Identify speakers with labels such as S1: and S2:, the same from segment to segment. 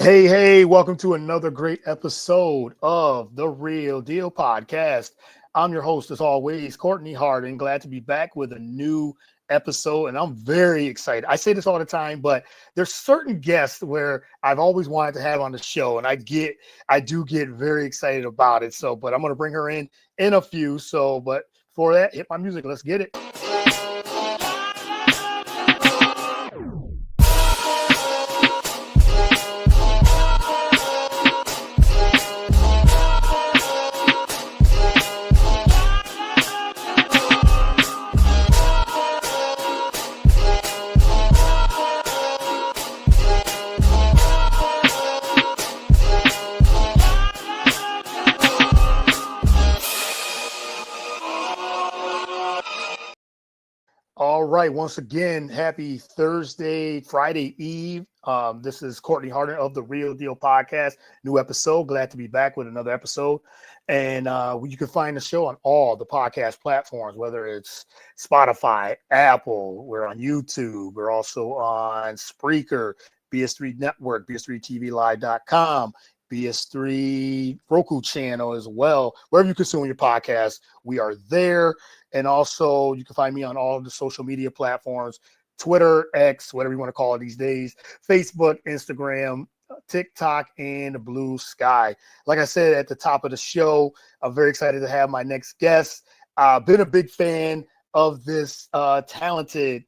S1: Hey, welcome to another great episode of the Real Deal Podcast. I'm your host, as always, Courtney Harding. Glad to be back with a new episode, and I'm very excited. I say this all the time, but there's certain guests where I've always wanted to have on the show, and I do get very excited about it. But I'm going to bring her in a few. But for that, hit my music. Let's get it. All right. Once again, happy Friday Eve. This is Courtney Harding of the Real Deal Podcast. New episode. Glad to be back with another episode. And you can find the show on all the podcast platforms, whether it's Spotify, Apple. We're on YouTube. We're also on Spreaker, BS3 Network, BS3TVLive.com. BS3 Roku channel as well. Wherever you consume your podcast, we are there. And also, you can find me on all of the social media platforms, Twitter, X, whatever you want to call it these days, Facebook, Instagram, TikTok, and Blue Sky. Like I said at the top of the show, I'm very excited to have my next guest. Been a big fan of this talented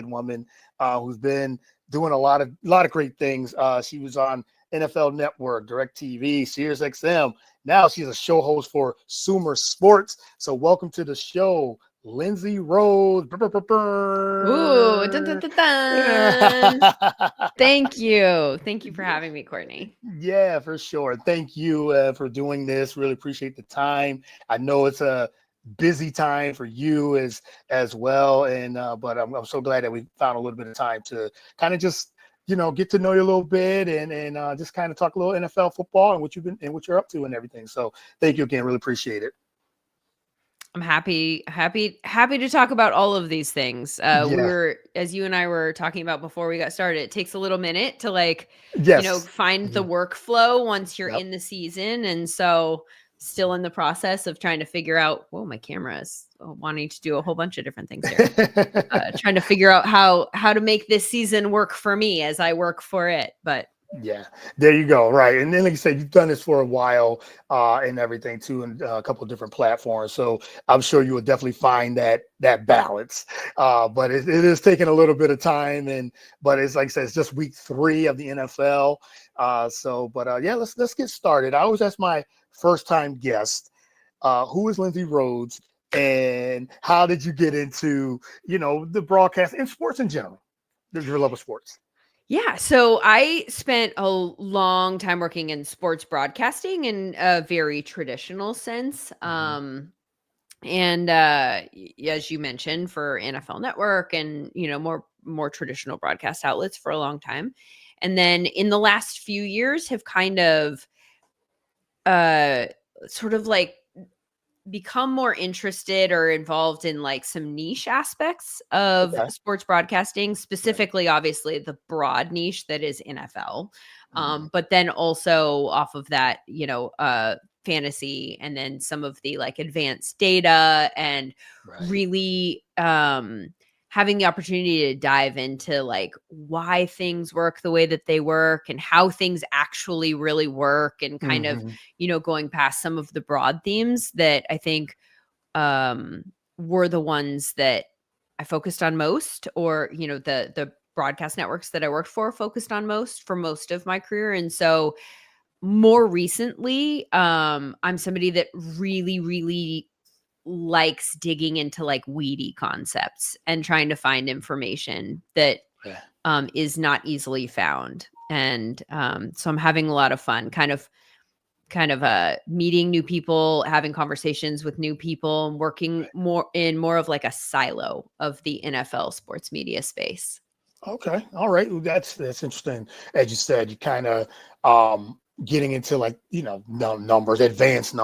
S1: woman who's been doing a lot of great things. She was on NFL Network, DirecTV, SiriusXM. Now she's a show host for Sumer Sports. So welcome to the show, Lindsay Rhodes.
S2: Ooh, dun, dun, dun, dun. Thank you. Thank you for having me, Courtney.
S1: Yeah, for sure. Thank you for doing this. Really appreciate the time. I know it's a busy time for you as well. And but I'm so glad that we found a little bit of time to kind of just get to know you a little bit and just kind of talk a little NFL football and what you're up to and everything. So thank you again. Really appreciate it.
S2: I'm happy to talk about all of these things. We were, as you and I were talking about before we got started, it takes a little minute to find the workflow once you're in the season. And so still in the process of trying to figure out, my camera is wanting to do a whole bunch of different things here. Trying to figure out how to make this season work for me as I work for it. But
S1: yeah, there you go. Right. And then, like you said, you've done this for a while and everything too, and a couple of different platforms. So I'm sure you will definitely find that balance. But it is taking a little bit of time. But it's like I said, it's just week 3 of the NFL. Let's get started. I always ask my first time guest, who is Lindsay Rhodes and how did you get into, the broadcast and sports in general, your love of sports?
S2: Yeah. So I spent a long time working in sports broadcasting in a very traditional sense. And as you mentioned, for NFL Network and, more traditional broadcast outlets for a long time. And then in the last few years have kind of sort of like become more interested or involved in like some niche aspects of sports broadcasting, specifically, obviously the broad niche that is NFL. But then also off of that, fantasy, and then some of the like advanced data and really having the opportunity to dive into like why things work the way that they work and how things actually really work, and kind of, going past some of the broad themes that I think were the ones that I focused on most, or, the broadcast networks that I worked for focused on most for most of my career. And so more recently, I'm somebody that really, really likes digging into like weedy concepts and trying to find information that is not easily found. And so I'm having a lot of fun kind of meeting new people, having conversations with new people, and working more of like a silo of the NFL sports media space.
S1: Okay. All right. Well, that's interesting. As you said, you kind of getting into like, numbers, advanced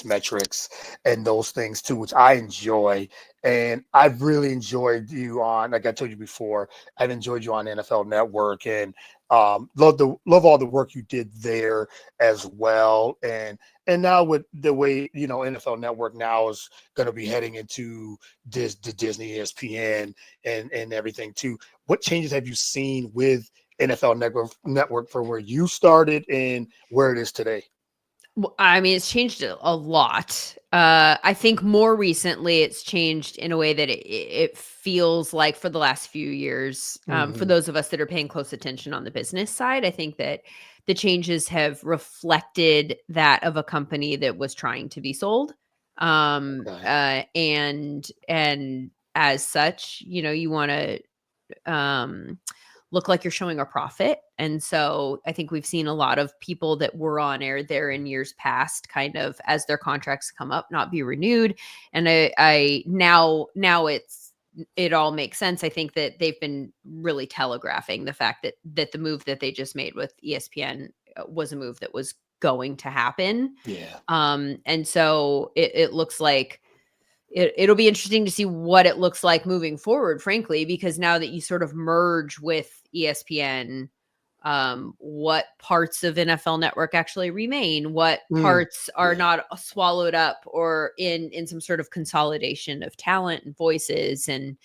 S1: metrics and those things too, which I enjoy. And I've really enjoyed you on, like I told you before, I've enjoyed you on NFL Network. And Love all the work you did there as well. And now with the way, NFL Network now is going to be heading into the Disney, ESPN, and everything too. What changes have you seen with NFL Network from where you started and where it is today?
S2: Well, I mean, it's changed a lot. I think more recently it's changed in a way that it feels like for the last few years, for those of us that are paying close attention on the business side, I think that the changes have reflected that of a company that was trying to be sold.
S1: Okay.
S2: And as such, you want to look like you're showing a profit. And so I think we've seen a lot of people that were on air there in years past, kind of as their contracts come up, not be renewed. And I now it all makes sense. I think that they've been really telegraphing the fact that the move that they just made with ESPN was a move that was going to happen.
S1: Yeah.
S2: And so it looks like it'll be interesting to see what it looks like moving forward, frankly, because now that you sort of merge with ESPN, what parts of NFL Network actually remain, what parts are not swallowed up or in some sort of consolidation of talent and voices and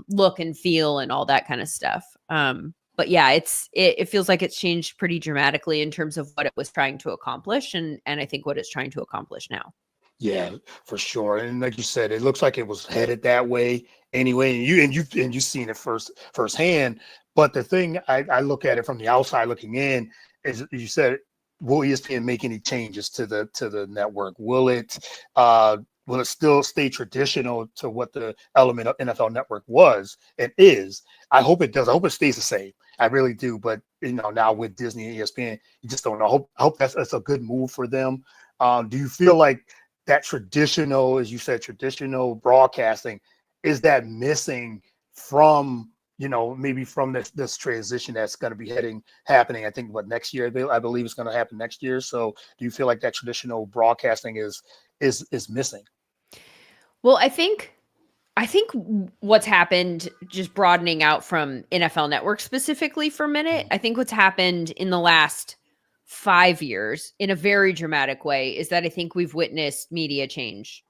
S2: look and feel and all that kind of stuff. But yeah, it feels like it's changed pretty dramatically in terms of what it was trying to accomplish, and I think what it's trying to accomplish now.
S1: Yeah, for sure. And like you said, it looks like it was headed that way anyway. And you've seen it firsthand. But the thing I look at it from the outside looking in is, you said, will ESPN make any changes to the network? Will it still stay traditional to what the element of NFL Network was and is? I hope it does. I hope it stays the same. I really do. But now with Disney and ESPN, you just don't know. I hope that's a good move for them. Do you feel like that traditional, as you said, traditional broadcasting, is that missing from, maybe from this transition that's going to be happening? I think next year, I believe it's going to happen next year. So do you feel like that traditional broadcasting is missing?
S2: Well, I think what's happened, just broadening out from NFL Network specifically for a minute, I think what's happened in the last 5 years in a very dramatic way is that I think we've witnessed media change,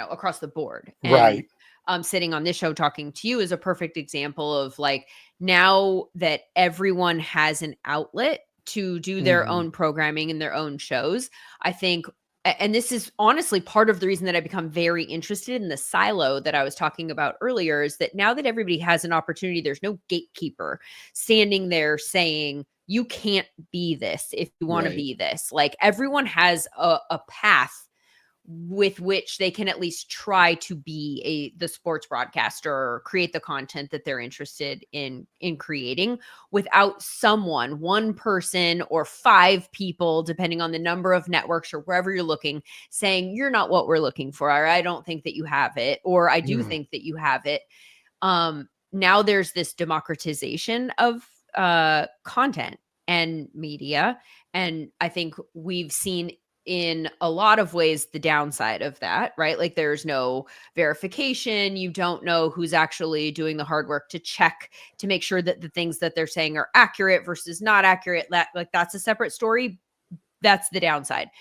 S2: across the board.
S1: Right.
S2: And sitting on this show talking to you is a perfect example of, like, now that everyone has an outlet to do their own programming and their own shows, I think, and this is honestly part of the reason that I become very interested in the silo that I was talking about earlier, is that now that everybody has an opportunity, there's no gatekeeper standing there saying, you can't be this if you want to be this. Like, everyone has a path with which they can at least try to be the sports broadcaster or create the content that they're interested in creating, without one person or 5 people, depending on the number of networks or wherever you're looking, saying, you're not what we're looking for, or I don't think that you have it, or I do think that you have it. Now there's this democratization of content and media. And I think we've seen in a lot of ways the downside of that, right? Like, there's no verification. You don't know who's actually doing the hard work to check to make sure that the things that they're saying are accurate versus not accurate. That's a separate story. That's the downside.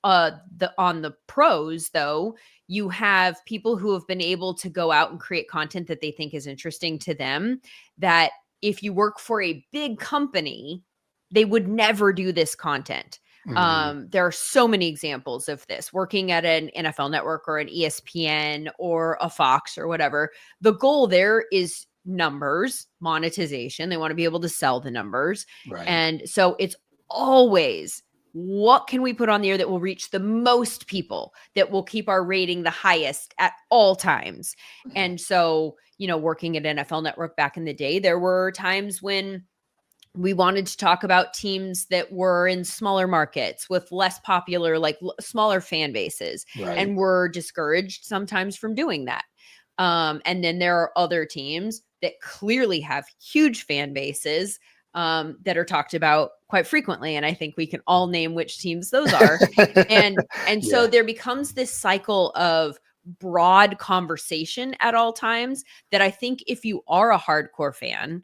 S2: On the pros, though, you have people who have been able to go out and create content that they think is interesting to them, that if you work for a big company, they would never do this content. There are so many examples of this. Working at an NFL Network or an ESPN or a Fox or whatever, the goal there is numbers, monetization. They want to be able to sell the numbers.
S1: Right.
S2: And so it's always, what can we put on the air that will reach the most people, that will keep our rating the highest at all times? And so, working at NFL Network back in the day, there were times when we wanted to talk about teams that were in smaller markets with less popular, like smaller fan bases, and we're discouraged sometimes from doing that. And then there are other teams that clearly have huge fan bases that are talked about quite frequently. And I think we can all name which teams those are. and so there becomes this cycle of broad conversation at all times that I think if you are a hardcore fan,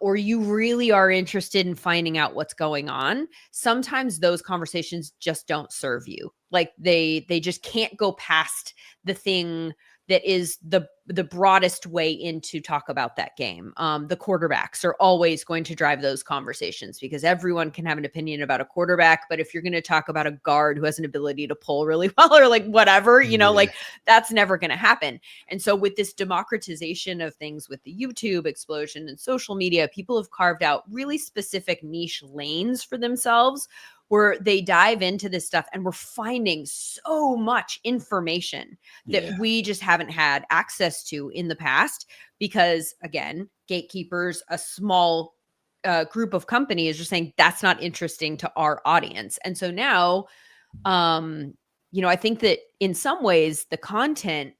S2: or you really are interested in finding out what's going on, sometimes those conversations just don't serve you. Like they just can't go past the thing that is the broadest way in to talk about that game. The quarterbacks are always going to drive those conversations because everyone can have an opinion about a quarterback. But if you're going to talk about a guard who has an ability to pull really well or like whatever, like that's never going to happen. And so with this democratization of things, with the YouTube explosion and social media, people have carved out really specific niche lanes for themselves where they dive into this stuff, and we're finding so much information that we just haven't had access to in the past because, again, gatekeepers, a small group of companies are saying that's not interesting to our audience. And so now, I think that in some ways the content,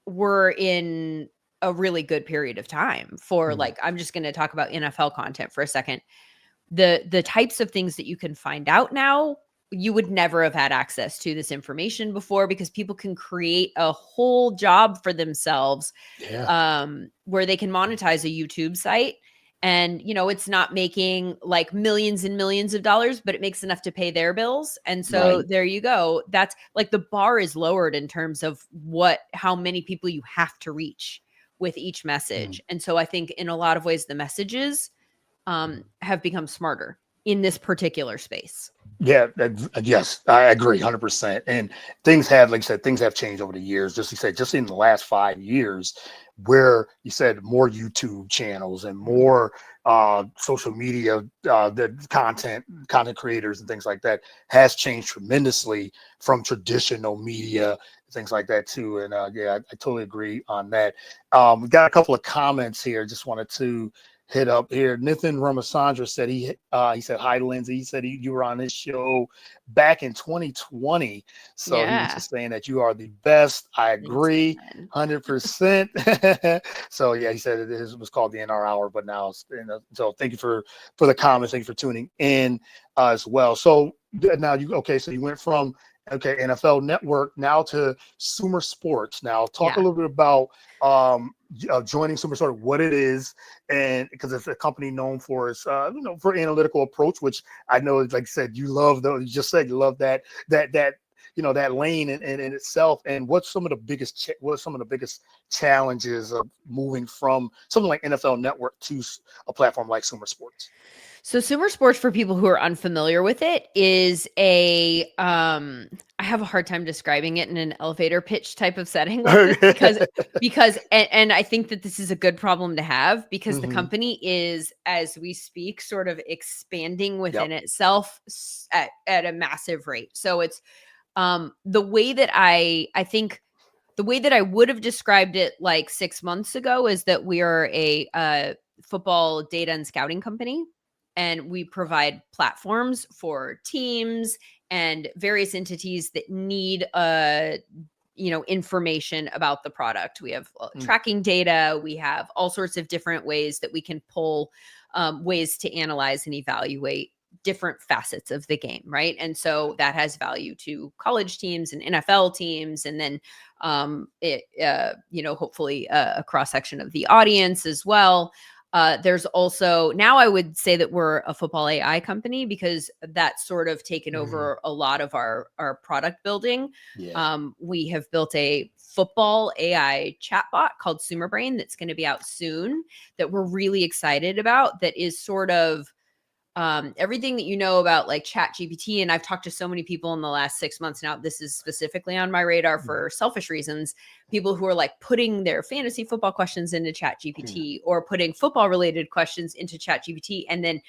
S2: we're in a really good period of time for like, I'm just going to talk about NFL content for a second. The types of things that you can find out now, you would never have had access to this information before because people can create a whole job for themselves where they can monetize a YouTube site. And, it's not making like millions and millions of dollars, but it makes enough to pay their bills. And so there you go. That's like the bar is lowered in terms of how many people you have to reach with each message. And so I think in a lot of ways, the messages have become smarter in this particular space.
S1: Yeah, yes, I agree 100%. And things have, like you said, things have changed over the years. Just you said, just in the last 5 years, where you said more YouTube channels and more social media, the content creators and things like that has changed tremendously from traditional media, things like that too. And I totally agree on that. We got a couple of comments here. Just wanted to hit up here. Nathan Ramasandra said he said hi, Lindsay. He said you were on his show back in 2020. So he was just saying that you are the best. I agree 100%. So he said it was called the NR Hour, but now so thank you for the comments. Thank you for tuning in as well. So now you went from NFL Network now to Sumer Sports. Now talk a little bit about joining Sumer Sports, what it is, and because it's a company known for its for analytical approach, which I know, like you said, you love. You just said you love that lane in itself. And what's some of the biggest challenges of moving from something like NFL Network to a platform like Sumer Sports?
S2: So Sumer Sports, for people who are unfamiliar with it, is I have a hard time describing it in an elevator pitch type of setting like this because I think that this is a good problem to have because the company is, as we speak, sort of expanding within itself at a massive rate. So it's the way that I think the way that I would have described it like 6 months ago is that we are a football data and scouting company. And we provide platforms for teams and various entities that need information about the product. We have tracking data. We have all sorts of different ways that we can pull ways to analyze and evaluate different facets of the game, right? And so that has value to college teams and NFL teams, and then hopefully a cross section of the audience as well. There's also, now I would say that we're a football AI company because that's sort of taken over a lot of our product building. We have built a football AI chatbot called Sumer Brain that's going to be out soon that we're really excited about, that is sort of everything that you know about like ChatGPT. And I've talked to so many people in the last 6 months now. This is specifically on my radar for selfish reasons. People who are like putting their fantasy football questions into ChatGPT or putting football related questions into ChatGPT and then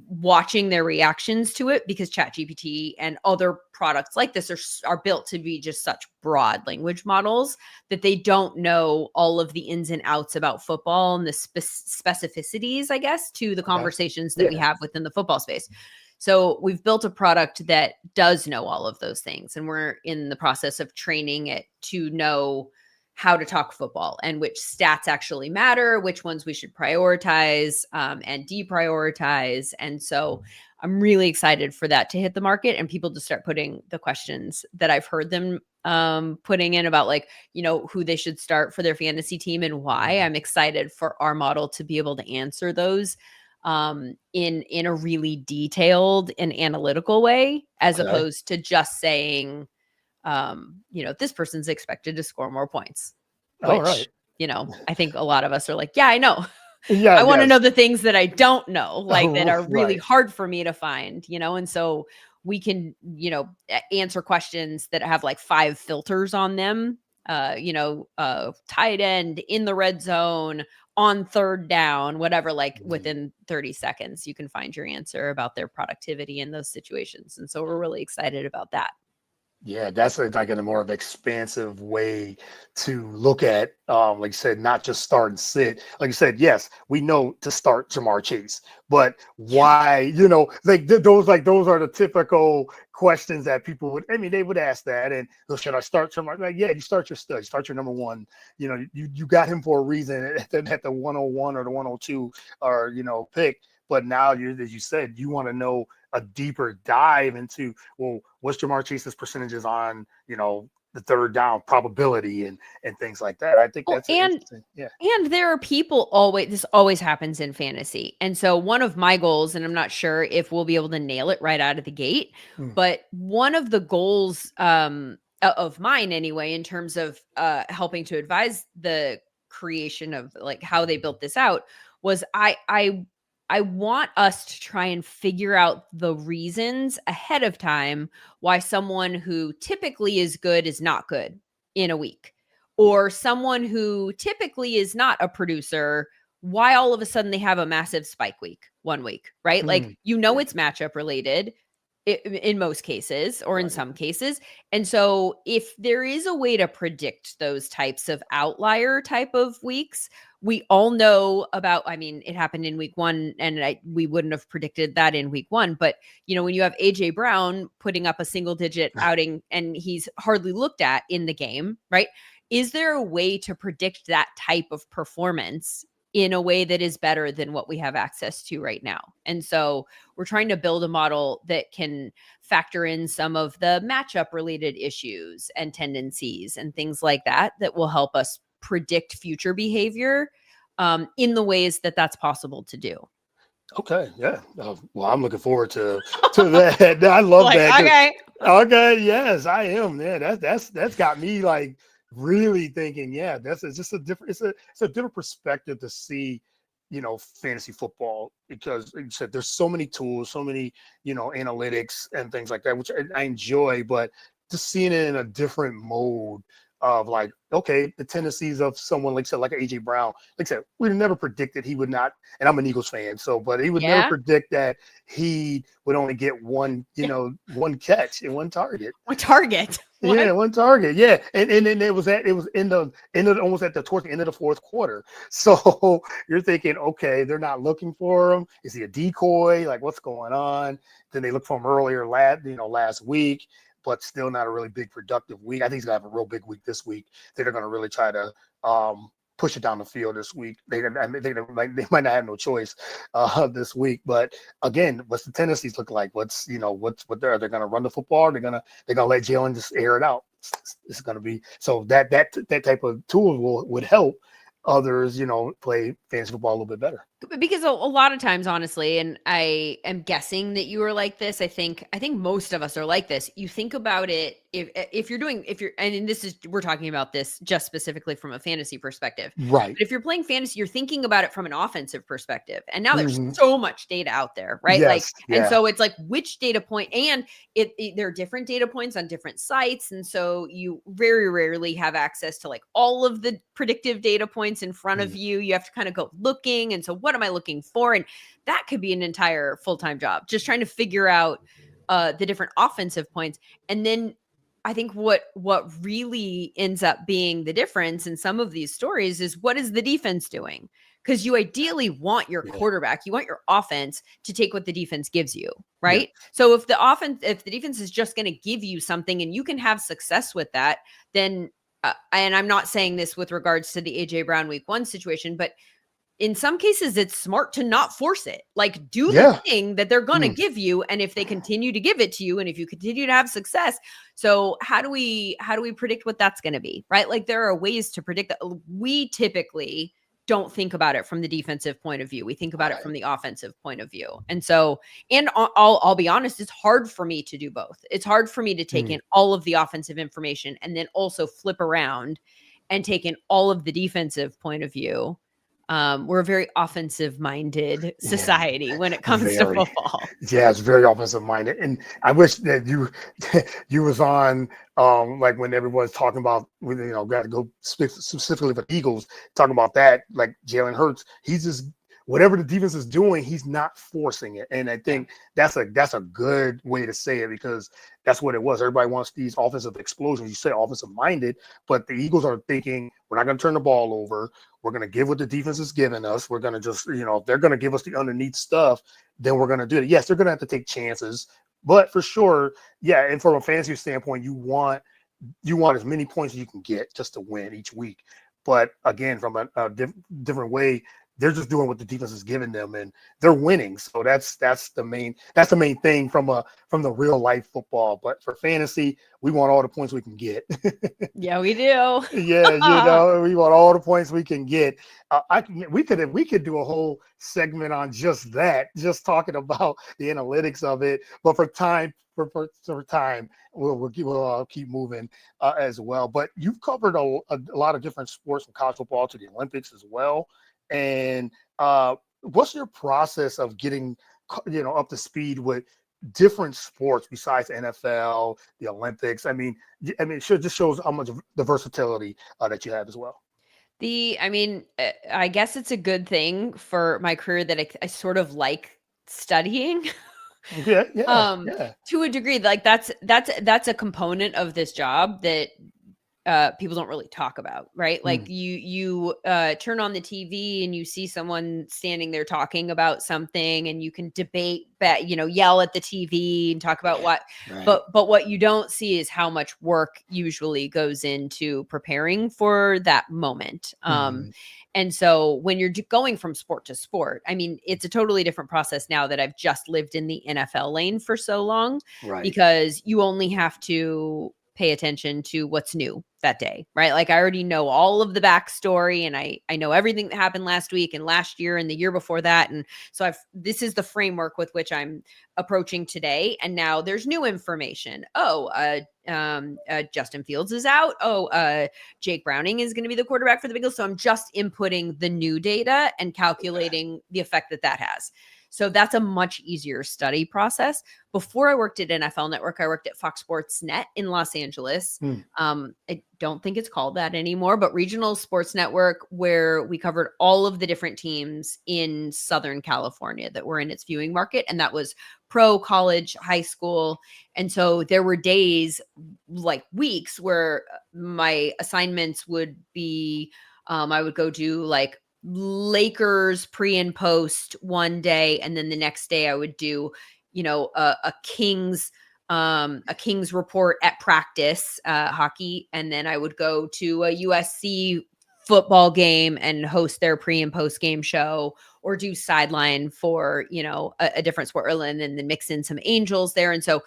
S2: watching their reactions to it, because ChatGPT and other products like this are built to be just such broad language models that they don't know all of the ins and outs about football and the specificities, I guess, to the conversations that we have within the football space. So we've built a product that does know all of those things, and we're in the process of training it to know how to talk football and which stats actually matter, which ones we should prioritize and deprioritize. And so I'm really excited for that to hit the market and people to start putting the questions that I've heard them putting in about, like, you know, who they should start for their fantasy team and why. I'm excited for our model to be able to answer those in a really detailed and analytical way, as opposed to just saying, you know, this person's expected to score more points, which, you know, I think a lot of us are like, yeah, I know.
S1: Yeah,
S2: I want to know the things that I don't know, like that are really
S1: right.
S2: hard for me to find, you know, and so we can, you know, answer questions that have like 5 filters on them, you know, tight end, in the red zone, on third down, whatever, like within 30 seconds, you can find your answer about their productivity in those situations. And so we're really excited about that.
S1: Yeah, that's like in a more of expansive way to look at, like you said, not just start and sit. Like you said, yes, we know to start Jamar Chase, but why? You know, like those are the typical questions that people would. I mean, they would ask that, and should I start Jamar? Like, yeah, you start your stud, start your number one. You know, you got him for a reason at the 101 or the 102 or pick. But now, as you said, you want to know a deeper dive into, well, what's Jamar Chase's percentages on, the third down probability and things like that. I think that's interesting. Yeah.
S2: And there are people this always happens in fantasy. And so one of my goals, and I'm not sure if we'll be able to nail it right out of the gate, but one of the goals of mine anyway, in terms of helping to advise the creation of like how they built this out, was I want us to try and figure out the reasons ahead of time why someone who typically is good is not good in a week, or someone who typically is not a producer, why all of a sudden they have a massive spike week 1 week, right? Like, it's matchup related in most cases, or in some cases. And so if there is a way to predict those types of outlier type of weeks, we all know about, I mean, it happened in week 1 and we wouldn't have predicted that in week 1, but when you have AJ Brown putting up a single digit outing and he's hardly looked at in the game, right? Is there a way to predict that type of performance in a way that is better than what we have access to right now? And so we're trying to build a model that can factor in some of the matchup related issues and tendencies and things like that will help us predict future behavior in the ways that that's possible to do.
S1: Okay. Yeah. Well, I'm looking forward to that. I love that. Okay. Yes, I am. Yeah. That's got me like really thinking. Yeah. It's just a different. It's a different perspective to see, fantasy football, because like you said, there's so many tools, so many, analytics and things like that, which I enjoy, but just seeing it in a different mode of like, okay, the tendencies of someone like an AJ Brown. Like I said, we'd never predicted he would not, and I'm an Eagles fan, but he would never predict that he would only get one, one catch and one target.
S2: One target.
S1: Yeah, one target. Yeah, and then it was almost towards the end of the fourth quarter. So you're thinking, okay, they're not looking for him. Is he a decoy? Like, what's going on? Then they look for him earlier last week, but still not a really big productive week. I think he's gonna have a real big week this week. They're gonna really try to push it down the field this week. They might not have no choice this week. But again, what's the tendencies look like? Are they gonna run the football? They're gonna let Jalen just air it out. It's gonna be so that type of tool would help others, play fantasy football a little bit better.
S2: Because a lot of times, honestly, and I am guessing that you are like this. I think most of us are like this. You think about it, we're talking about this just specifically from a fantasy perspective,
S1: right?
S2: But if you're playing fantasy, you're thinking about it from an offensive perspective. And now there's so much data out there, right?
S1: Yes,
S2: and so it's like, which data point, and there are different data points on different sites. And so you very rarely have access to like all of the predictive data points in front of you. You have to kind of go looking. And so what am I looking for? And that could be an entire full-time job, just trying to figure out the different offensive points. And then I think what really ends up being the difference in some of these stories is, what is the defense doing? Because you ideally want your quarterback, you want your offense to take what the defense gives you, right? Yeah. So if the defense is just going to give you something and you can have success with that, then and I'm not saying this with regards to the AJ Brown week 1 situation, but in some cases it's smart to not force it. Like, do the thing that they're going to give you. And if they continue to give it to you, and if you continue to have success, so how do we predict what that's going to be? Right. Like, there are ways to predict that. We typically don't think about it from the defensive point of view. We think about it from the offensive point of view. And so, and I'll be honest, it's hard for me to do both. It's hard for me to take in all of the offensive information and then also flip around and take in all of the defensive point of view. We're a very offensive minded society when it comes to football.
S1: Yeah, it's very offensive minded. And I wish that you was on like when everyone's talking about, got to go specifically for the Eagles, talking about that, like Jalen Hurts, he's just, whatever the defense is doing, he's not forcing it. And I think that's a good way to say it, because that's what it was. Everybody wants these offensive explosions. You say offensive minded, but the Eagles are thinking, we're not going to turn the ball over. We're going to give what the defense is giving us. We're going to just, if they're going to give us the underneath stuff, then we're going to do it. Yes, they're going to have to take chances, but for sure, yeah. And from a fantasy standpoint, you want as many points as you can get just to win each week. But again, from a different way, they're just doing what the defense is giving them, and they're winning. So that's the main thing from the real life football. But for fantasy, we want all the points we can get.
S2: Yeah, we do.
S1: Yeah, we want all the points we can get. We could do a whole segment on just that, just talking about the analytics of it. But for time, we'll keep moving as well. But you've covered a lot of different sports, from college football to the Olympics as well. And what's your process of getting, up to speed with different sports besides NFL, the Olympics? I mean, it just shows how much of the versatility that you have as well.
S2: I guess it's a good thing for my career that I sort of like studying.
S1: Yeah.
S2: To a degree, like that's a component of this job that people don't really talk about, right? Like you turn on the TV and you see someone standing there talking about something, and you can debate, yell at the TV and talk about what, but what you don't see is how much work usually goes into preparing for that moment. And so when you're going from sport to sport, it's a totally different process now that I've just lived in the NFL lane for so long, because you only have to pay attention to what's new that day, right? Like, I already know all of the backstory, and I know everything that happened last week and last year and the year before that. And so this is the framework with which I'm approaching today. And now there's new information. Justin Fields is out. Jake Browning is going to be the quarterback for the Bengals. So I'm just inputting the new data and calculating the effect that has. So that's a much easier study process. Before I worked at NFL Network, I worked at Fox Sports Net in Los Angeles. I don't think it's called that anymore, but Regional Sports Network, where we covered all of the different teams in Southern California that were in its viewing market. And that was pro, college, high school. And so there were days, like weeks, where my assignments would be, I would go do like Lakers pre and post one day, and then the next day I would do a Kings report at practice, hockey, and then I would go to a USC football game and host their pre and post game show, or do sideline for a different sport, and then mix in some Angels there. And so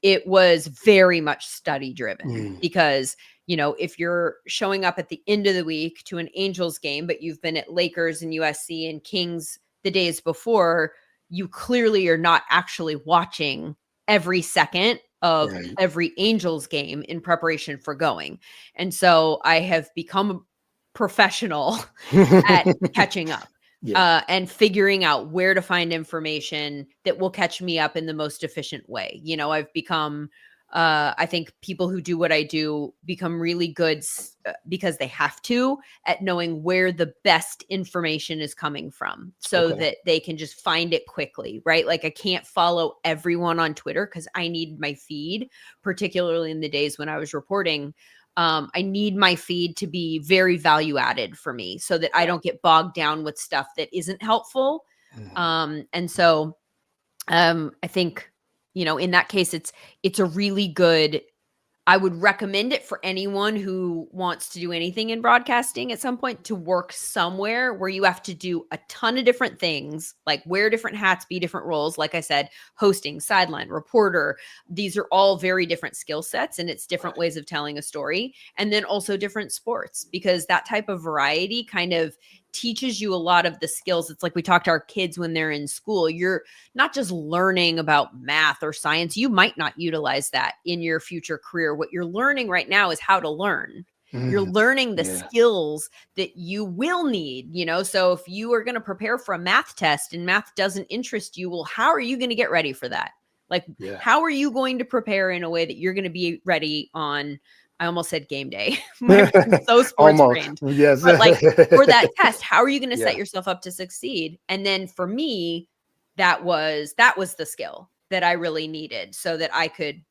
S2: it was very much study driven, because if you're showing up at the end of the week to an Angels game, but you've been at Lakers and USC and Kings the days before, you clearly are not actually watching every second of every Angels game in preparation for going. And so I have become professional at catching up. And figuring out where to find information that will catch me up in the most efficient way. I've become, I think people who do what I do become really good because they have to, at knowing where the best information is coming from, so that they can just find it quickly, right? Like, I can't follow everyone on Twitter because I need my feed, particularly in the days when I was reporting. I need my feed to be very value added for me, so that I don't get bogged down with stuff that isn't helpful. And so I think, in that case, it's a really good I would recommend it for anyone who wants to do anything in broadcasting at some point, to work somewhere where you have to do a ton of different things, like wear different hats, be different roles. Like I said, hosting, sideline, reporter. These are all very different skill sets, and it's different ways of telling a story. And then also different sports, because that type of variety kind of teaches you a lot of the skills. It's like we talk to our kids when they're in school. You're not just learning about math or science. You might not utilize that in your future career. What you're learning right now is how to learn. You're learning the skills that you will need, So if you are going to prepare for a math test and math doesn't interest you, well, how are you going to get ready for that? Like, how are you going to prepare in a way that you're going to be ready on, I almost said game day. I'm so sports trained.
S1: Yes.
S2: But like for that test, how are you going to set yourself up to succeed? And then for me, that was the skill that I really needed, so that I could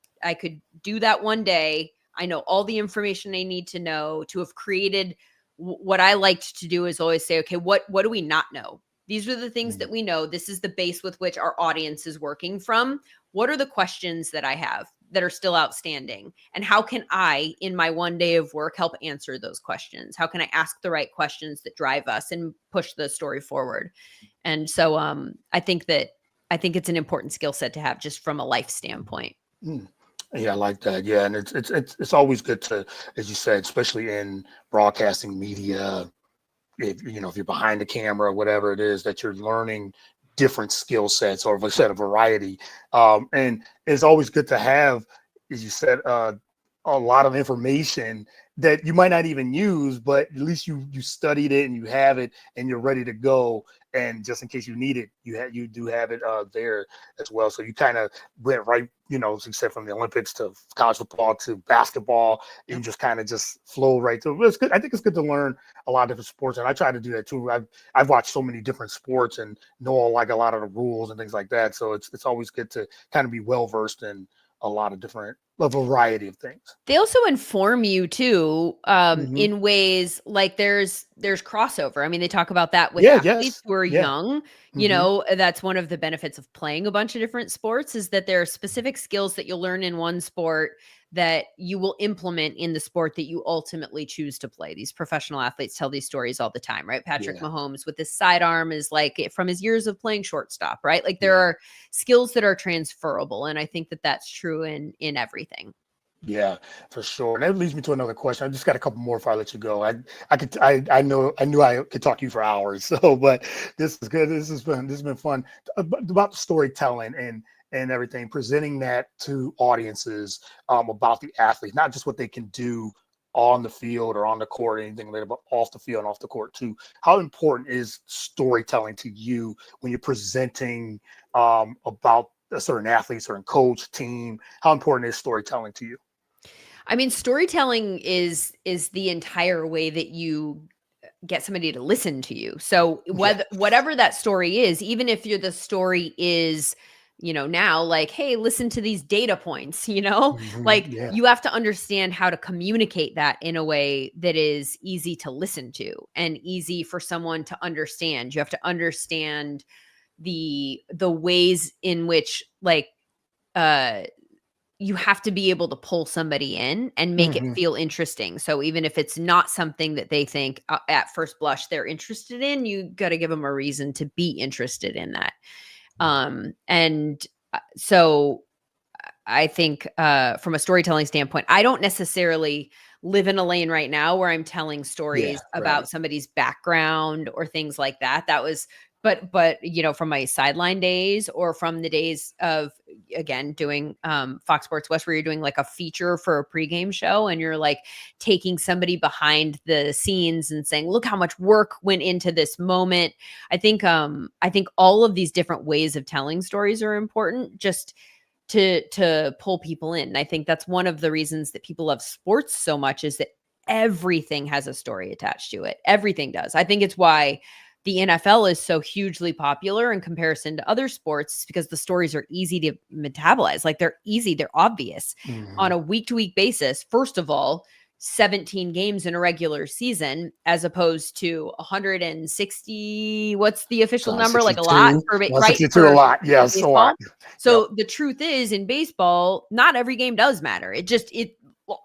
S2: do that one day. I know all the information I need to know to have created what I liked to do is always say, okay, what do we not know? These are the things that we know. This is the base with which our audience is working from. What are the questions that I have that are still outstanding? And how can I, in my one day of work, help answer those questions? How can I ask the right questions that drive us and push the story forward? And so I think it's an important skill set to have, just from a life standpoint.
S1: Yeah, I like that. Yeah, and it's always good to, as you said, especially in broadcasting media, if you're behind the camera or whatever it is, that you're learning different skill sets, or, like I said, a variety. And it's always good to have, as you said, a lot of information that you might not even use, but at least you studied it and you have it and you're ready to go. And just in case you need it, you do have it there as well. So you kind of went right, as you said, from the Olympics to college football to basketball, and you just kind of just flow right through. It's good. I think it's good to learn a lot of different sports, and I try to do that too. I've watched so many different sports and know like a lot of the rules and things like that. So it's always good to kind of be well versed in a lot of a variety of things.
S2: They also inform you too, in ways like there's crossover. I mean, they talk about that with athletes who are young. That's one of the benefits of playing a bunch of different sports, is that there are specific skills that you'll learn in one sport that you will implement in the sport that you ultimately choose to play. These professional athletes tell these stories all the time, right? Patrick Mahomes with his sidearm is like from his years of playing shortstop, right? Like there are skills that are transferable. And I think that that's true in everything.
S1: Yeah, for sure. And that leads me to another question. I just got a couple more before I let you go. I knew I could talk to you for hours. So, but this is good. This has been fun about the storytelling and everything, presenting that to audiences about the athlete, not just what they can do on the field or on the court or anything later, but off the field and off the court too. How important is storytelling to you when you're presenting about a certain athlete, certain coach, team? How important is storytelling to you?
S2: I mean, storytelling is the entire way that you get somebody to listen to you. So whatever that story is, even if the story is, now like, hey, listen to these data points, you have to understand how to communicate that in a way that is easy to listen to and easy for someone to understand. You have to understand the ways in which you have to be able to pull somebody in and make it feel interesting. So even if it's not something that they think at first blush they're interested in, you got to give them a reason to be interested in that. And so I think from a storytelling standpoint, I don't necessarily live in a lane right now where I'm telling stories about somebody's background or things like that. That was But from my sideline days or from the days of, again, doing Fox Sports West, where you're doing like a feature for a pregame show and you're like taking somebody behind the scenes and saying, look how much work went into this moment. I think all of these different ways of telling stories are important, just to pull people in. And I think that's one of the reasons that people love sports so much, is that everything has a story attached to it. Everything does. I think it's why the NFL is so hugely popular in comparison to other sports, because the stories are easy to metabolize. Like they're easy, they're obvious on a week-to-week basis. First of all, 17 games in a regular season, as opposed to 160. What's the official number? Like a lot for right?
S1: 162, a lot. Yes,
S2: baseball.
S1: a lot.
S2: So the truth is, in baseball, not every game does matter. It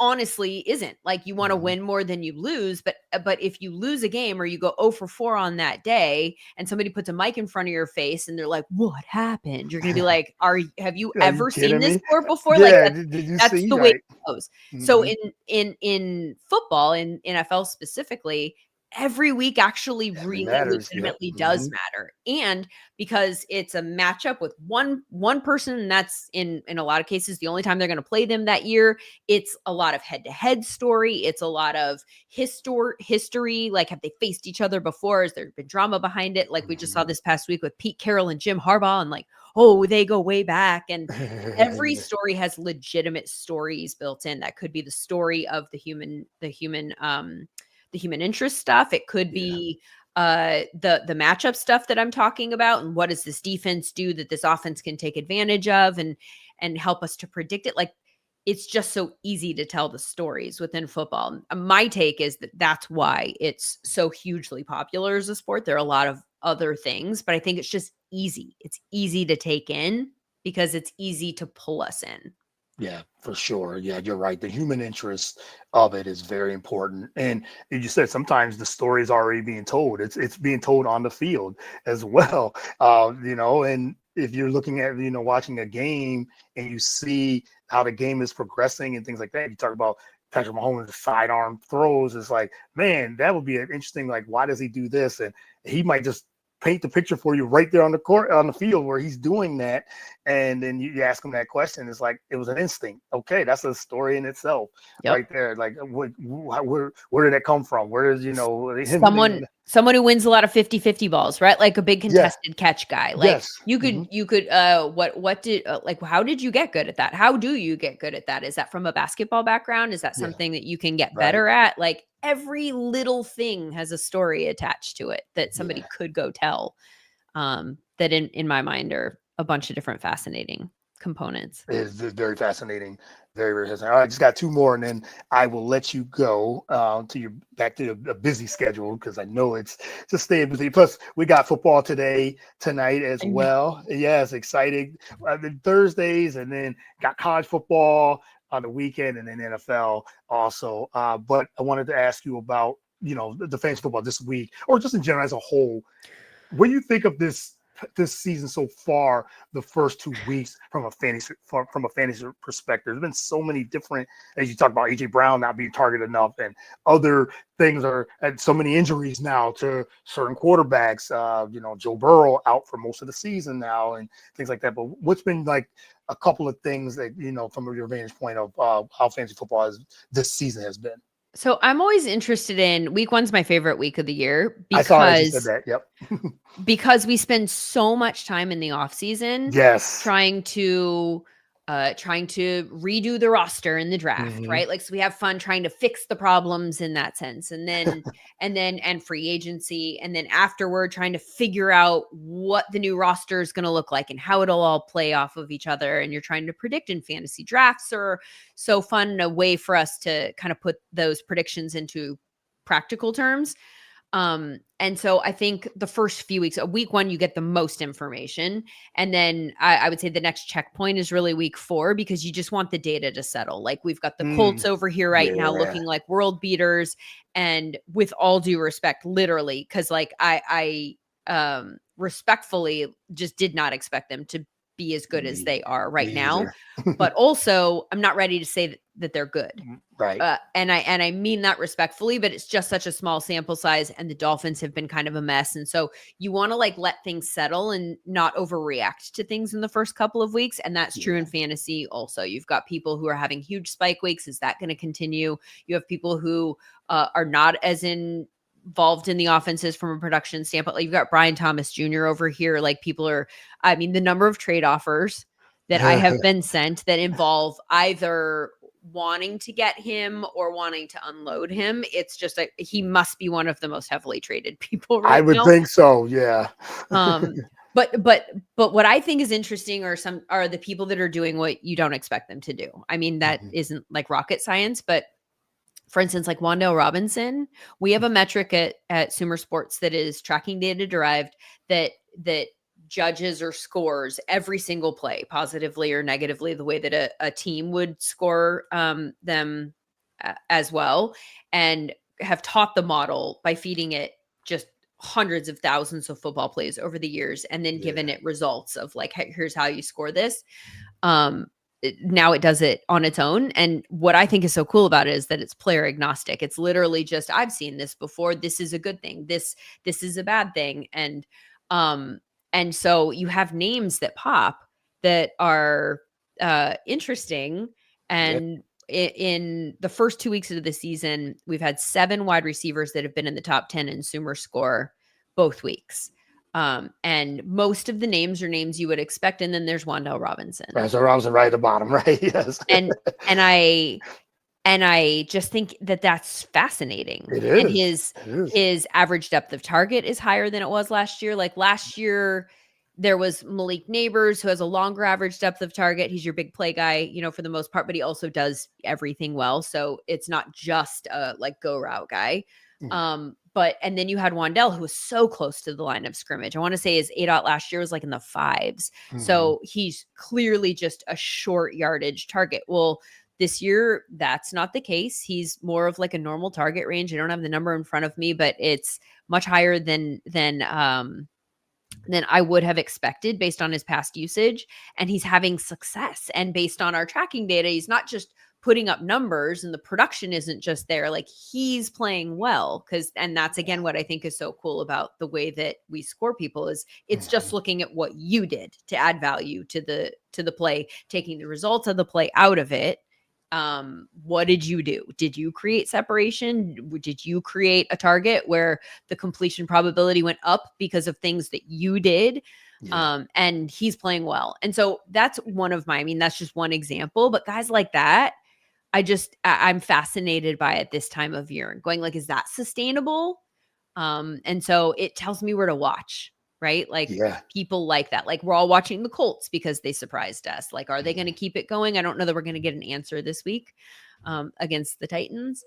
S2: honestly isn't. Like, you want to win more than you lose, but if you lose a game or you go 0 for 4 on that day and somebody puts a mic in front of your face and they're like, "What happened?" You're going to be like, have you
S1: Are you
S2: ever seen
S1: kidding
S2: this
S1: me?
S2: sport before? Like,
S1: Yeah. Did you
S2: that's
S1: see?
S2: the way
S1: Right.
S2: it goes. So in football, in NFL specifically, every week actually really
S1: matters. Yep.
S2: legitimately does matter. And because it's a matchup with one person, and that's in a lot of cases the only time they're going to play them that year, it's a lot of head-to-head story. It's a lot of history. Like, have they faced each other before? Has there been drama behind it? Like we just saw this past week with Pete Carroll and Jim Harbaugh, and like, oh, they go way back. And every story has legitimate stories built in. That could be the story of the human interest stuff. It could be the matchup stuff that I'm talking about, and what does this defense do that this offense can take advantage of and help us to predict it. Like, it's just so easy to tell the stories within football. My take is that that's why it's so hugely popular as a sport. There are a lot of other things, but I think it's just easy. It's easy to take in because it's easy to pull us in.
S1: Yeah, for sure. Yeah, you're right. The human interest of it is very important. And you said sometimes the story is already being told. It's being told on the field as well. And if you're looking at, watching a game and you see how the game is progressing and things like that, you talk about Patrick Mahomes' sidearm throws. It's like, man, that would be an interesting, like, why does he do this? And he might just paint the picture for you right there on the court, on the field where he's doing that. And then you ask him that question. It's like, it was an instinct. Okay. That's a story in itself right there. Like, where did that come from? Where does,
S2: someone who wins a lot of 50-50 balls, right? Like a big contested catch guy. Like you could, how did you get good at that? How do you get good at that? Is that from a basketball background? Is that something that you can get better at? Like, every little thing has a story attached to it that somebody could go tell, that in my mind are a bunch of different fascinating components.
S1: It's very fascinating. Very, very fascinating. All right, I just got 2 more, and then I will let you go back to a busy schedule, because I know it's just staying busy. Plus, we got football tonight as well. Yes, exciting. Thursdays, and then got college football on the weekend, and then NFL also. But I wanted to ask you about, the fantasy football this week, or just in general as a whole. What do you think of this season so far, the first 2 weeks from a fantasy perspective? There's been so many different, as you talk about AJ Brown not being targeted enough, and other things and so many injuries now to certain quarterbacks. Joe Burrow out for most of the season now, and things like that. But what's been like a couple of things that, from your vantage point of how fantasy football this season has been?
S2: So I'm always interested in week 1's my favorite week of the year,
S1: I saw you said that. Yep.
S2: because we spend so much time in the off season, trying to redo the roster in the draft, right? Like, so we have fun trying to fix the problems in that sense, and then and free agency, and then afterward trying to figure out what the new roster is going to look like and how it'll all play off of each other. And you're trying to predict, in fantasy drafts are so fun, a way for us to kind of put those predictions into practical terms. And so I think the first few weeks, week 1, you get the most information. And then I would say the next checkpoint is really week 4, because you just want the data to settle. Like, we've got the Colts over here right now looking like world beaters. And with all due respect, literally, because like I respectfully just did not expect them to be as good as they are right now. But also, I'm not ready to say that they're good.
S1: Right.
S2: And I mean that respectfully, but it's just such a small sample size, and the Dolphins have been kind of a mess. And so you want to let things settle and not overreact to things in the first couple of weeks. And that's true in fantasy also. You've got people who are having huge spike weeks. Is that going to continue? You have people who are not as involved in the offenses from a production standpoint. Like, you've got Brian Thomas Jr. over here. Like, the number of trade offers that I have been sent that involve either wanting to get him or wanting to unload him. It's just he must be one of the most heavily traded people right now.
S1: I would think so. Yeah.
S2: But what I think is interesting are the people that are doing what you don't expect them to do. I mean, that isn't like rocket science, but for instance, like Wan'Dale Robinson, we have a metric at Sumer Sports that is tracking data derived that judges or scores every single play positively or negatively, the way that a team would score them as well, and have taught the model by feeding it just hundreds of thousands of football plays over the years, and then given it results of like, hey, here's how you score this. Now it does it on its own. And what I think is so cool about it is that it's player agnostic. It's literally just, I've seen this before. This is a good thing. This is a bad thing. And so you have names that pop that are interesting. And in the first 2 weeks of the season, we've had 7 wide receivers that have been in the top 10 in Sumer score both weeks. And most of the names are names you would expect. And then there's Wan'Dale Robinson.
S1: Right, so Robinson right at the bottom, right? Yes.
S2: And I just think that that's fascinating.
S1: It is.
S2: And his average depth of target is higher than it was last year. Like last year, there was Malik Neighbors, who has a longer average depth of target. He's your big play guy, you know, for the most part, but he also does everything well. So it's not just a like go route guy. And then you had Wan'Dale, who was so close to the line of scrimmage. I want to say his ADOT last year was like in the 5s. So he's clearly just a short yardage target. Well, this year, that's not the case. He's more of like a normal target range. I don't have the number in front of me, but it's much higher than I would have expected based on his past usage. And he's having success. And based on our tracking data, he's not just putting up numbers, and the production isn't just there. Like he's playing well, and that's again what I think is so cool about the way that we score people is it's just looking at what you did to add value to the play, taking the results of the play out of it. What did you do? Did you create separation? Did you create a target where the completion probability went up because of things that you did? And he's playing well. And so that's that's just one example, but guys like that, I'm fascinated by it this time of year and going like, is that sustainable? And so it tells me where to watch, right? Like people like that. Like we're all watching the Colts because they surprised us. Like, are they going to keep it going? I don't know that we're going to get an answer this week against the Titans.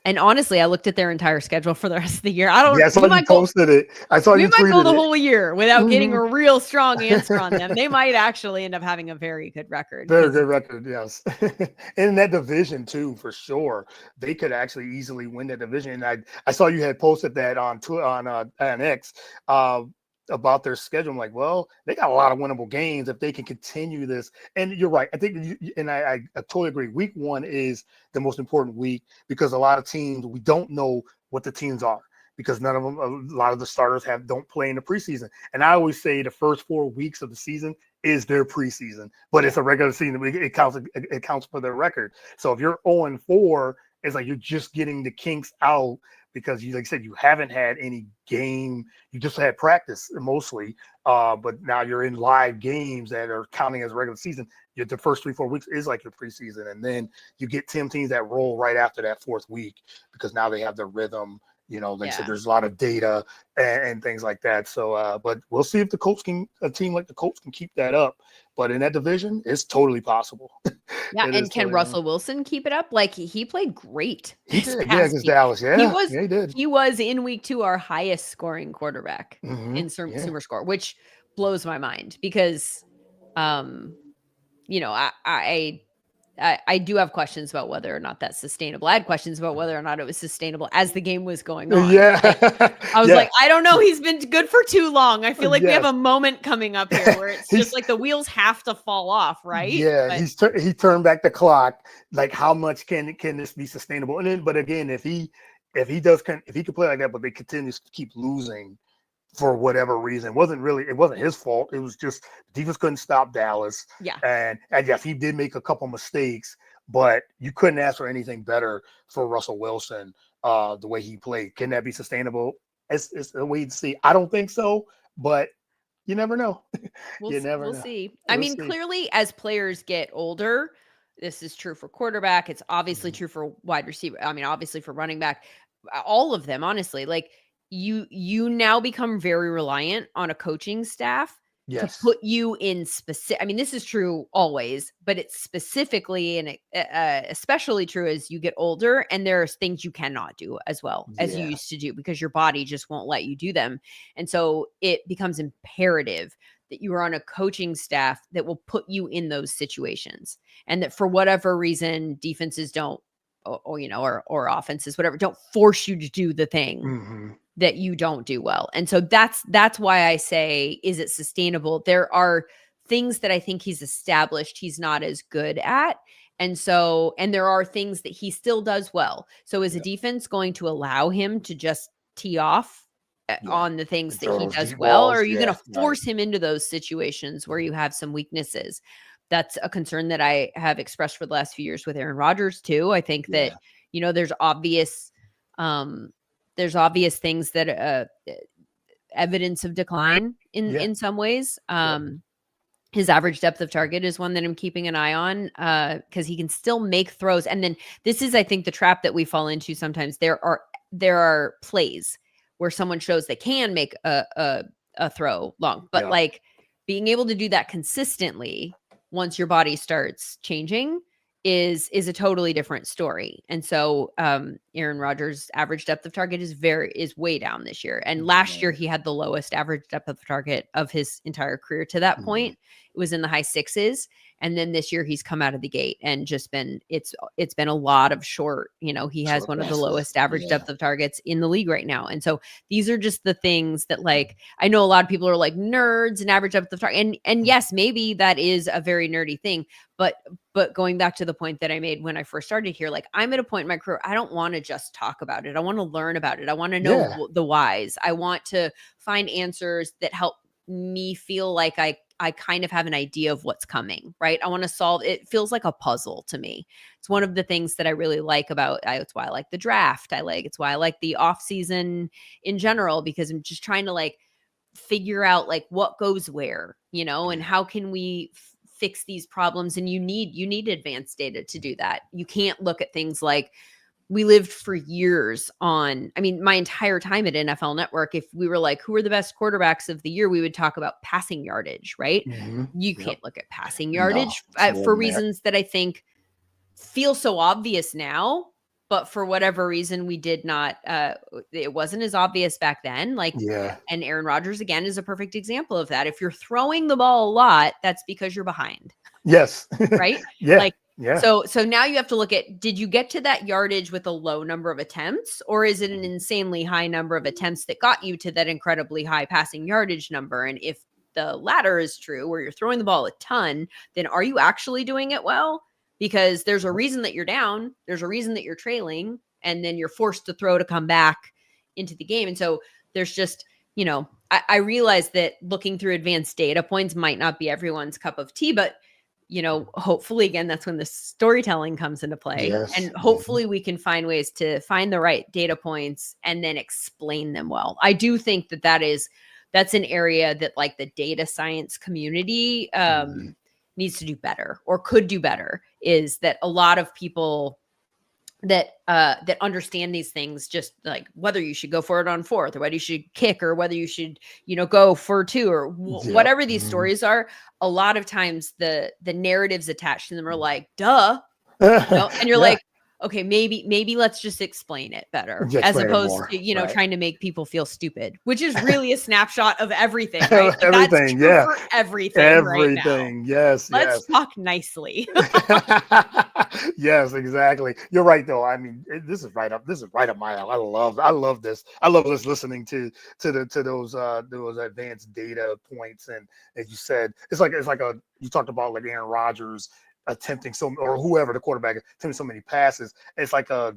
S2: And honestly, I looked at their entire schedule for the rest of the year. I don't.
S1: Yeah, I saw you posted it. I saw you tweeted it. We might go
S2: the whole year without getting a real strong answer on them. They might actually end up having a very good record.
S1: Very good record, yes. In that division too, for sure, they could actually easily win that division. And I saw you had posted that on X about their schedule. I'm like, well, they got a lot of winnable games if they can continue this. And you're right. I think, I totally agree. Week 1 is the most important week because a lot of teams, we don't know what the teams are because none of them, a lot of the starters don't play in the preseason. And I always say the first 4 weeks of the season is their preseason, but it's a regular season. It counts for their record. So if you're 0-4, it's like you're just getting the kinks out because you, like I said, you haven't had any game. You just had practice mostly, but now you're in live games that are counting as regular season. The first 3-4 weeks is like your preseason, and then you get teams that roll right after that 4th week because now they have their rhythm. You know, like I said, there's a lot of data and things like that. So, but we'll see if a team like the Colts can keep that up. But in that division, it's totally possible.
S2: Yeah, and can Russell Wilson keep it up? Like he played great.
S1: He did, against Dallas. Yeah, he did.
S2: He was in week 2 our highest scoring quarterback in Sumer score, which blows my mind because, I do have questions about whether or not that's sustainable. I had questions about whether or not it was sustainable as the game was going on.
S1: Yeah.
S2: I was like, I don't know. He's been good for too long. I feel like we have a moment coming up here where it's just like the wheels have to fall off, right?
S1: Yeah, he turned back the clock. Like, how much can this be sustainable? And then, but again, if he can play like that, but they continue to keep losing for whatever reason, it wasn't his fault. It was just the defense couldn't stop Dallas.
S2: Yeah.
S1: And yes, he did make a couple mistakes, but you couldn't ask for anything better for Russell Wilson, the way he played. Can that be sustainable? It's a wait and see. I don't think so, but you never know.
S2: We'll see. I mean, clearly as players get older, this is true for quarterback. It's obviously true for wide receiver. I mean, obviously for running back, all of them, honestly, like, you now become very reliant on a coaching staff to put you in specific. I mean, this is true always, but it's specifically and especially true as you get older. And there's things you cannot do as well as you used to do because your body just won't let you do them. And so it becomes imperative that you are on a coaching staff that will put you in those situations, and that for whatever reason, defenses don't, or offenses, whatever, don't force you to do the thing that you don't do well. And so that's why I say, is it sustainable? There are things that I think he's established he's not as good at. And there are things that he still does well. So is a defense going to allow him to just tee off on the things that he does well? Or are you going to force him into those situations where you have some weaknesses? That's a concern that I have expressed for the last few years with Aaron Rodgers too. I think that, there's obvious things that evidence of decline in some ways. His average depth of target is one that I'm keeping an eye on because he can still make throws. And then this is, I think, the trap that we fall into sometimes. There are plays where someone shows they can make a throw long, but like being able to do that consistently once your body starts changing is a totally different story. And so Aaron Rodgers' average depth of target is way down this year. And last year he had the lowest average depth of target of his entire career to that point. It was in the high 6s. And then this year he's come out of the gate and just been, it's been a lot of short, he has one of the lowest average depth of targets in the league right now. And so these are just the things that, like, I know a lot of people are like nerds and average depth of target. And yes, maybe that is a very nerdy thing, but going back to the point that I made when I first started here, like, I'm at a point in my career, I don't want to just talk about it. I want to learn about it. I want to know the whys. I want to find answers that help me feel like I kind of have an idea of what's coming, right? I want to solve, it feels like a puzzle to me. It's one of the things that I really like about, it's why I like the draft. It's why I like the off season in general, because I'm just trying to like figure out like what goes where, and how can we fix these problems. And you need advanced data to do that. You can't look at things like, we lived for years on, my entire time at NFL Network, if we were like, who are the best quarterbacks of the year, we would talk about passing yardage, right? You can't look at passing yardage for reasons that I think feel so obvious now, but for whatever reason, we did not, it wasn't as obvious back then. And Aaron Rodgers, again, is a perfect example of that. If you're throwing the ball a lot, that's because you're behind.
S1: Yes.
S2: Right? So now you have to look at, did you get to that yardage with a low number of attempts, or is it an insanely high number of attempts that got you to that incredibly high passing yardage number? And if the latter is true, where you're throwing the ball a ton, then are you actually doing it well? Because there's a reason that you're down. There's a reason that you're trailing, and then you're forced to throw to come back into the game. And so there's just, I realize that looking through advanced data points might not be everyone's cup of tea, but hopefully, again, that's when the storytelling comes into play. And hopefully we can find ways to find the right data points and then explain them well. I do think that's an area that, like, the data science community needs to do better, or could do better, is that a lot of people that understand these things, just like whether you should go for it on fourth, or whether you should kick, or whether you should, go for two, or whatever these stories are, a lot of times the narratives attached to them are like, duh, and you're like, okay, maybe let's just explain it better, as opposed to, trying to make people feel stupid, which is really a snapshot of everything, right? Like,
S1: everything,
S2: that's true for everything right now.
S1: Yes.
S2: Let's talk nicely.
S1: Yes, exactly. You're right, though. This is right up my alley. I love this. I love listening to those advanced data points. And as you said, it's like you talked about, like, Aaron Rodgers attempting or whoever, the quarterback, attempting so many passes. It's like a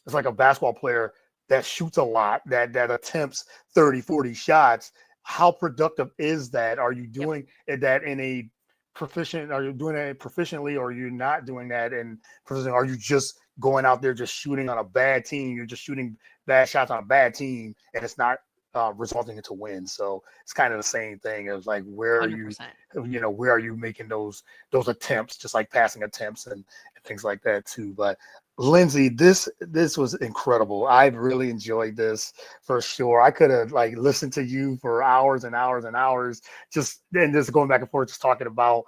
S1: basketball player that shoots a lot, that attempts 30, 40 shots. How productive is that? Are you doing that in a proficient? Are you doing it proficiently, or are you not doing that in proficient? Are you just going out there just shooting on a bad team? You're just shooting bad shots on a bad team, and it's not resulting into wins. So it's kind of the same thing. It was like, where are
S2: 100%.
S1: where are you making those attempts, just like passing attempts and things like that too. But Lindsay, this was incredible. I really enjoyed this for sure. I could have like listened to you for hours and hours and hours, just going back and forth, just talking about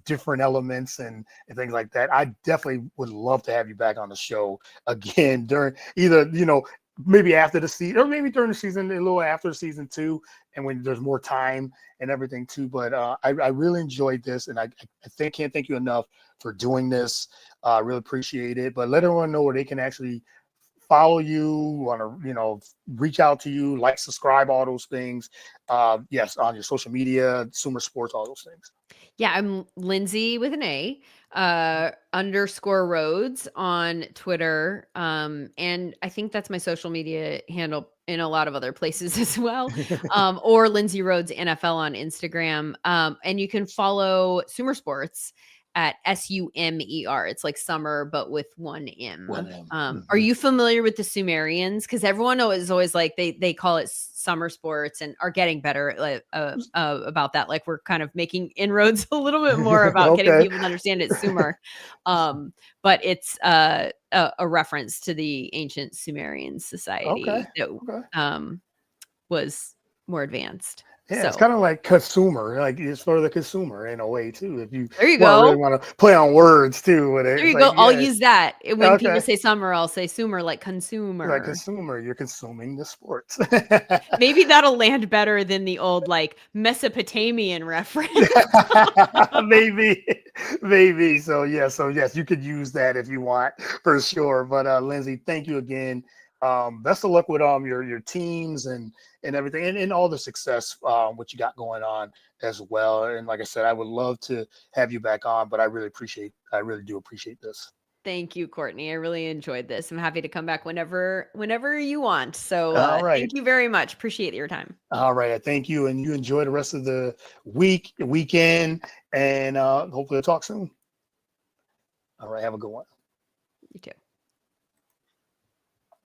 S1: different elements and things like that. I definitely would love to have you back on the show again during either, maybe after the season, or maybe during the season, a little after season 2, and when there's more time and everything too. But I really enjoyed this, and I can't thank you enough for doing this. I really appreciate it. But let everyone know where they can actually follow you, want to, reach out to you, like, subscribe, all those things. Yes, on your social media, Sumer Sports, all those things.
S2: Yeah, I'm Lindsay with an A, _ Rhodes on Twitter. And I think that's my social media handle in a lot of other places as well. Or Lindsay Rhodes NFL on Instagram. And you can follow Sumer Sports at SUMER. It's like summer, but with one M. Are you familiar with the Sumerians? Because everyone is always like, they call it summer sports and are getting better about that. Like, we're kind of making inroads a little bit more about getting people to understand it's Sumer. But it's a reference to the ancient Sumerian society that was more advanced.
S1: Yeah, it's kind of like consumer, like it's for the consumer in a way too. If you
S2: there you go,
S1: really want to play on words too with it.
S2: There you go. I'll use that when people say summer. I'll say sumer, like consumer.
S1: Like consumer, you're consuming the sports.
S2: Maybe that'll land better than the old like Mesopotamian reference.
S1: maybe. So yes, you could use that if you want for sure. But Lindsay, thank you again. Best of luck with your teams and everything, and all the success what you got going on as well. And like I said, I would love to have you back on, but I really do appreciate this.
S2: Thank you, Courtney. I really enjoyed this. I'm happy to come back whenever you want. So thank you very much. Appreciate your time.
S1: All right. Thank you. And you enjoy the rest of the weekend, and hopefully we'll talk soon. All right. Have a good one.
S2: You too.